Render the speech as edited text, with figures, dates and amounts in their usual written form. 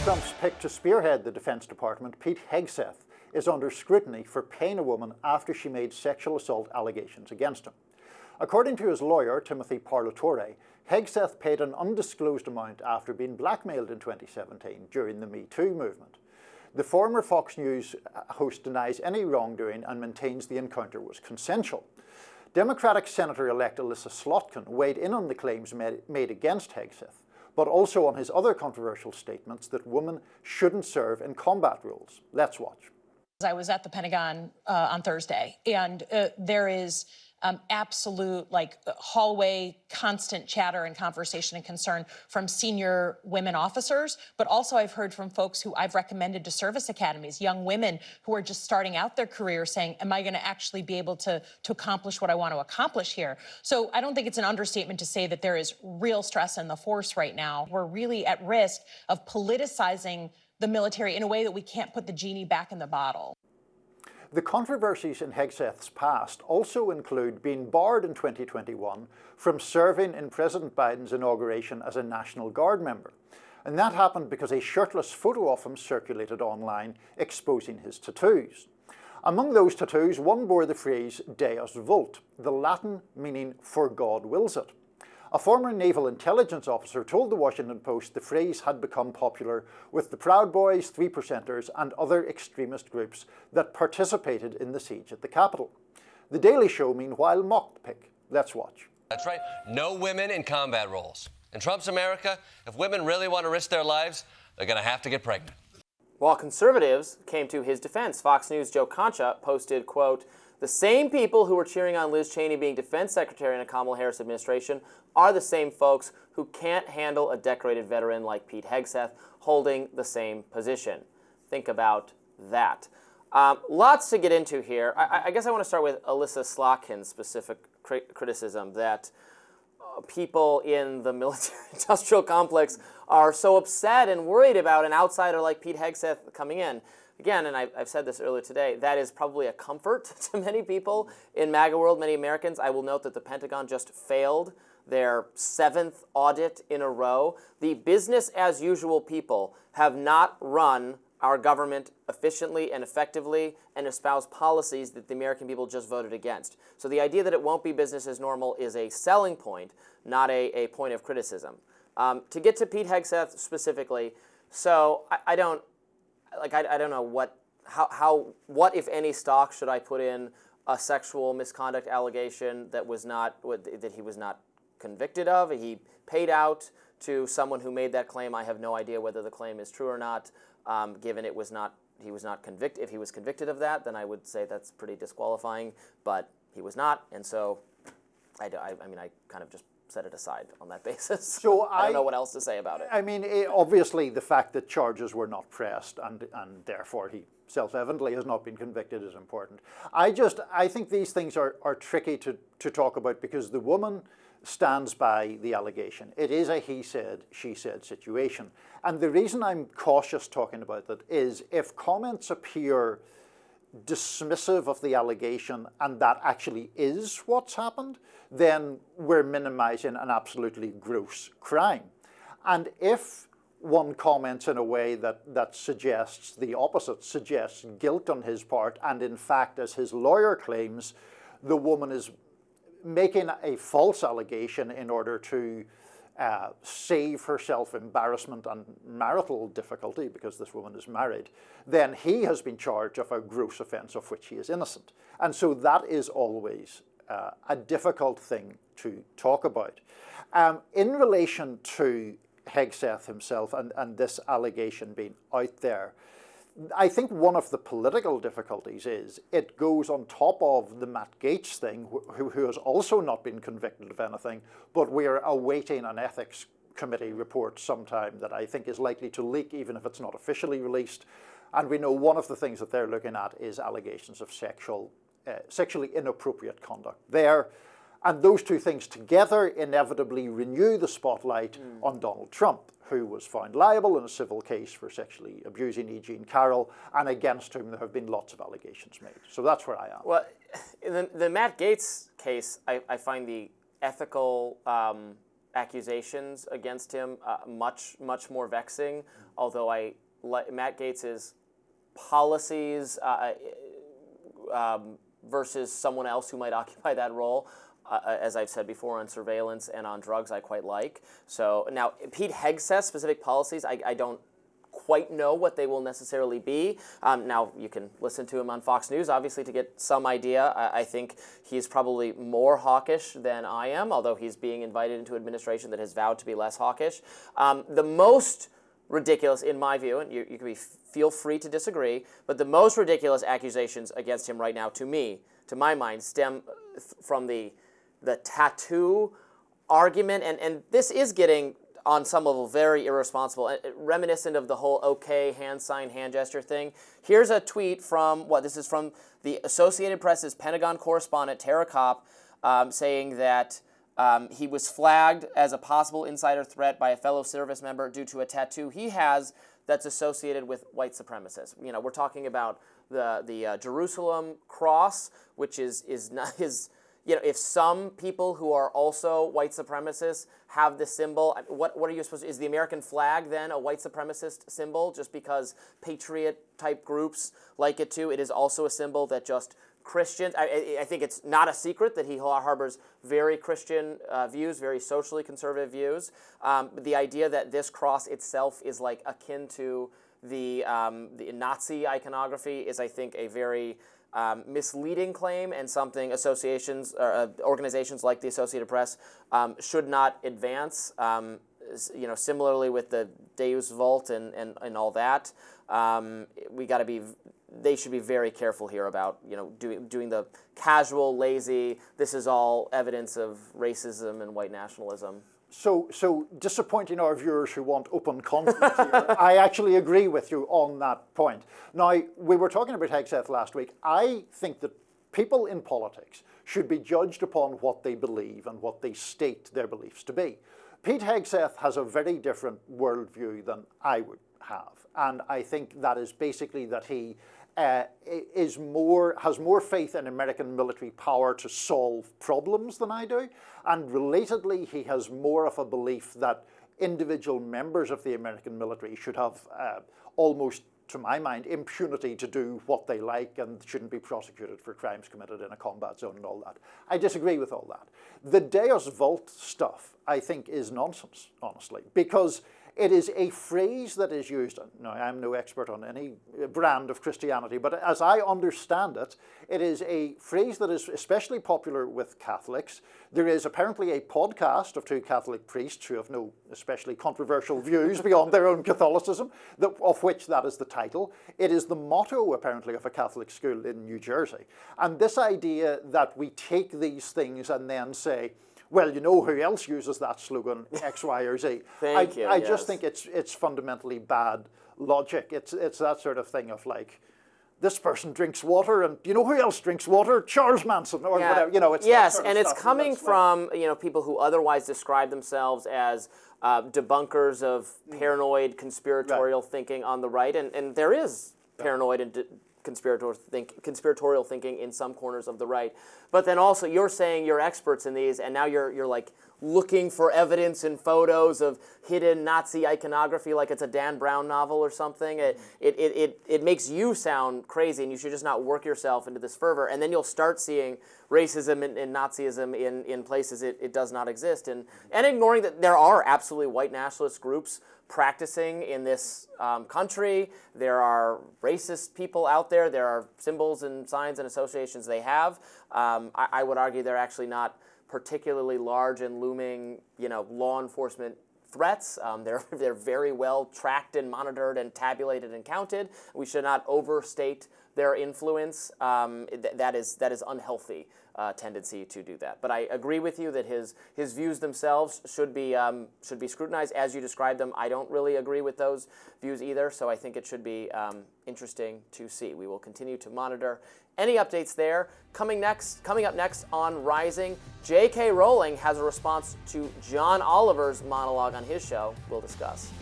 Trump's pick to spearhead the Defense Department, Pete Hegseth, is under scrutiny for paying a woman after she made sexual assault allegations against him. According to his lawyer, Timothy Parlatore, Hegseth paid an undisclosed amount after being blackmailed in 2017 during the Me Too movement. The former Fox News host denies any wrongdoing and maintains the encounter was consensual. Democratic Senator-elect Elissa Slotkin weighed in on the claims made against Hegseth, but also on his other controversial statements that women shouldn't serve in combat roles. Let's watch. I was at the Pentagon on Thursday, and there is absolute hallway constant chatter and conversation and concern from senior women officers, but also I've heard from folks who I've recommended to service academies, young women who are just starting out their career saying, am I going to actually be able to accomplish what I want to accomplish here? So I don't think it's an understatement to say that there is real stress in the force right now. We're really at risk of politicizing the military in a way that we can't put the genie back in the bottle. The controversies in Hegseth's past also include being barred in 2021 from serving in President Biden's inauguration as a National Guard member. And that happened because a shirtless photo of him circulated online exposing his tattoos. Among those tattoos, one bore the phrase Deus Vult, the Latin meaning "for God wills it." A former naval intelligence officer told the Washington Post the phrase had become popular with the Proud Boys, 3%ers, and other extremist groups that participated in the siege at the Capitol. The Daily Show, meanwhile, mocked the pick. Let's watch. That's right. No women in combat roles. In Trump's America, if women really want to risk their lives, they're going to have to get pregnant. While conservatives came to his defense, Fox News' Joe Concha posted, quote, "The same people who were cheering on Liz Cheney being defense secretary in a Kamala Harris administration are the same folks who can't handle a decorated veteran like Pete Hegseth holding the same position." Think about that. Lots to get into here. I guess I want to start with Elissa Slotkin's specific criticism that people in the military-industrial complex are so upset and worried about an outsider like Pete Hegseth coming in. Again, and I've said this earlier today, that is probably a comfort to many people in MAGA world, many Americans. I will note that the Pentagon just failed their 7th audit in a row. The business-as-usual people have not run our government efficiently and effectively and espoused policies that the American people just voted against. So the idea that it won't be business as normal is a selling point, not a point of criticism. To get to Pete Hegseth specifically, so I don't know what if any stock should I put in a sexual misconduct allegation that he was not convicted of. He paid out to someone who made that claim. I have no idea whether the claim is true or not. Given he was not convicted. If he was convicted of that, then I would say that's pretty disqualifying. But he was not, and so I mean I kind of just set it aside on that basis. So I don't know what else to say about it. I mean, obviously the fact that charges were not pressed and therefore he self-evidently has not been convicted is important. I think these things are tricky to talk about because the woman stands by the allegation. It is a he said, she said situation. And the reason I'm cautious talking about that is if comments appear dismissive of the allegation and that actually is what's happened, then we're minimizing an absolutely gross crime. And if one comments in a way that suggests the opposite, suggests guilt on his part, and in fact, as his lawyer claims, the woman is making a false allegation in order to save herself embarrassment and marital difficulty because this woman is married, then he has been charged of a gross offence of which he is innocent. And so that is always a difficult thing to talk about. In relation to Hegseth himself and this allegation being out there, I think one of the political difficulties is it goes on top of the Matt Gaetz thing, who has also not been convicted of anything, but we're awaiting an ethics committee report sometime that I think is likely to leak, even if it's not officially released. And we know one of the things that they're looking at is allegations of sexually inappropriate conduct there. And those two things together inevitably renew the spotlight on Donald Trump, who was found liable in a civil case for sexually abusing E. Jean Carroll, and against whom there have been lots of allegations made. So that's where I am. Well, in the Matt Gaetz case, I find the ethical accusations against him much more vexing. Although Matt Gaetz's policies versus someone else who might occupy that role, as I've said before, on surveillance and on drugs, I quite like. So now Pete Hegseth's specific policies, I don't quite know what they will necessarily be. Now, you can listen to him on Fox News, obviously, to get some idea. I think he's probably more hawkish than I am, although he's being invited into administration that has vowed to be less hawkish. The most ridiculous, in my view, and you can feel free to disagree, but the most ridiculous accusations against him right now, to my mind, stem from the tattoo argument, and this is getting on some level very irresponsible, reminiscent of the whole okay hand sign, hand gesture thing. Here's a tweet from, this is from the Associated Press's Pentagon correspondent, Tara Kopp, saying that he was flagged as a possible insider threat by a fellow service member due to a tattoo he has that's associated with white supremacists. You know, we're talking about the Jerusalem cross, which is not his. You know, if some people who are also white supremacists have this symbol, what are you supposed to, is the American flag then a white supremacist symbol just because patriot-type groups like it too? It is also a symbol that just Christians, I think it's not a secret that he harbors very Christian views, very socially conservative views. The idea that this cross itself is like akin to the Nazi iconography is, I think, a very misleading claim, and something associations or organizations like the Associated Press should not advance. You know, similarly with the Deus Vult and all that, they should be very careful here about, you know, doing the casual, lazy, this is all evidence of racism and white nationalism. So disappointing our viewers who want open conflict here, I actually agree with you on that point. Now, we were talking about Hegseth last week. I think that people in politics should be judged upon what they believe and what they state their beliefs to be. Pete Hegseth has a very different worldview than I would have. And I think that is basically that he has more faith in American military power to solve problems than I do. And relatedly, he has more of a belief that individual members of the American military should have almost, to my mind, impunity to do what they like and shouldn't be prosecuted for crimes committed in a combat zone and all that. I disagree with all that. The Deus Vult stuff, I think, is nonsense, honestly, because it is a phrase that is used. Now, I'm no expert on any brand of Christianity, but as I understand it, it is a phrase that is especially popular with Catholics. There is apparently a podcast of two Catholic priests who have no especially controversial views beyond their own Catholicism, of which that is the title. It is the motto, apparently, of a Catholic school in New Jersey. And this idea that we take these things and then say, well, you know who else uses that slogan, X, Y, or Z. I just think it's fundamentally bad logic. It's that sort of thing of like, this person drinks water, and you know who else drinks water? Charles Manson, or whatever. You know, it's yes, and it's coming from people who otherwise describe themselves as debunkers of paranoid conspiratorial thinking on the right, and there is paranoid and conspiratorial thinking in some corners of the right. But then also you're saying you're experts in these, and now you're like looking for evidence and photos of hidden Nazi iconography like it's a Dan Brown novel or something. It makes you sound crazy, and you should just not work yourself into this fervor. And then you'll start seeing racism and Nazism in places it does not exist, and ignoring that there are absolutely white nationalist groups practicing in this country. There are racist people out there. There are symbols and signs and associations they have. I would argue they're actually not particularly large and looming, law enforcement threats. They're very well tracked and monitored and tabulated and counted. We should not overstate their influence. That is unhealthy tendency to do that. But I agree with you that his views themselves should be scrutinized as you described them. I don't really agree with those views either, so I think it should be interesting to see. We will continue to monitor any updates there. Coming up next on Rising, J.K. Rowling has a response to John Oliver's monologue on his show. We'll discuss.